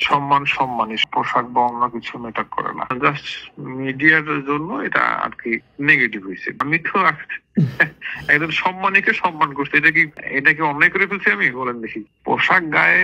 সম্মান সম্মানই, পোশাক বা অন্য কিছু ম্যাটার করে না। জাস্ট মিডিয়ার জন্য এটা আর কি নেগেটিভ হয়েছে। আমি তো একজন সম্মানীকে সম্মান করছি, এটা কি অন্যায় করে ফেলছি আমি? বলেন দেখি। পোশাক গায়ে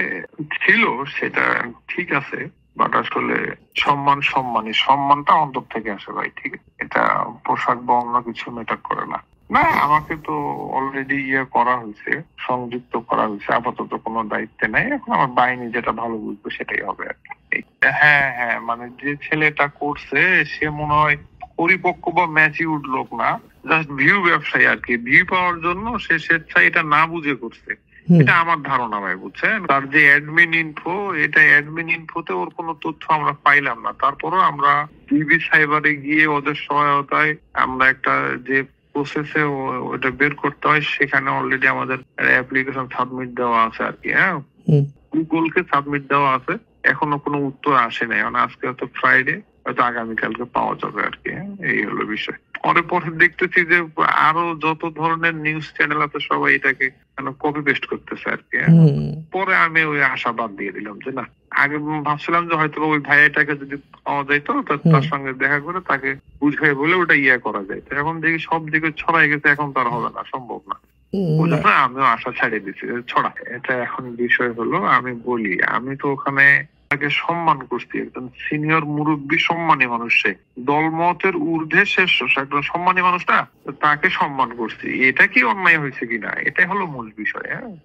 ছিল সেটা ঠিক আছে, বাট আসলে সম্মান সম্মানই, সম্মানটা অন্তর থেকে আসে ভাই, ঠিক আছে? এটা পোশাক বা অন্য কিছু ম্যাটার করে না। না, আমাকে তো অলরেডি করা হয়েছে, সংযুক্ত করা হয়েছে, আপাতত কোনো দায়িত্বে নেই। এখন আমার বাহিনী যেটা ভালো বুঝবে সেটাই হবে আর কি। হ্যাঁ হ্যাঁ, মানে যে ছেলেটা করছে সে মনে হয় পরিপক্ক বা ম্যাচিউরড লোক না, জাস্ট ভিউ ব্যবসায়ী আর কি। ভিউ পাওয়ার জন্য সে স্বেচ্ছায় এটা না বুঝে করছে, এটা আমার ধারণা ভাই, বুঝছেন? তার যে অ্যাডমিন ইনফো, এটা অ্যাডমিন ইনফোতে ওর কোনো তথ্য আমরা পাইলাম না। তারপরও আমরা বিবি সাইবারে গিয়ে ওদের সহায়তায় আমরা একটা যে প্রসেসে ওটা বের করতে হয়, সেখানে অলরেডি আমাদের অ্যাপ্লিকেশন সাবমিট দেওয়া আছে আর কি। হ্যাঁ, গুগলকে সাবমিট দেওয়া আছে, এখনো কোনো উত্তর আসে নাই। মানে আজকে হয়তো ফ্রাইডে, হয়তো আগামীকালকে পাওয়া যাবে আর কি। এই হলো বিষয়। পরে দেখতেছি যে আরো যত ধরনের নিউজ চ্যানেল আছে সবাই এটাকে কপি পেস্ট করতেছে আর কি। পরে আমি ওই আশা বাদ দিয়ে দিলাম যে না, আগে ভাবছিলাম যে হয়তো ওই ভাইয়াটাকে যদি পাওয়া যাইতো, তার সঙ্গে দেখা করে তাকে বুঝাই বলে ওটা করা যায়। এখন দেখি সব দিকে ছড়াই গেছে, এখন তার হবে না, সম্ভব না। আমিও আশা ছাড়িয়ে দিচ্ছি ছড়া। এটা এখন বিষয় হলো, আমি বলি, আমি তো ওখানে তাকে সম্মান করছি, একজন সিনিয়র মুরব্বী, সম্মানী মানুষ, সে দলমতের ঊর্ধ্বে শেষ একজন সম্মানী মানুষটা, তাকে সম্মান করছি। এটা কি অন্যায় হয়েছে কিনা, এটাই হলো মূল বিষয়। হ্যাঁ।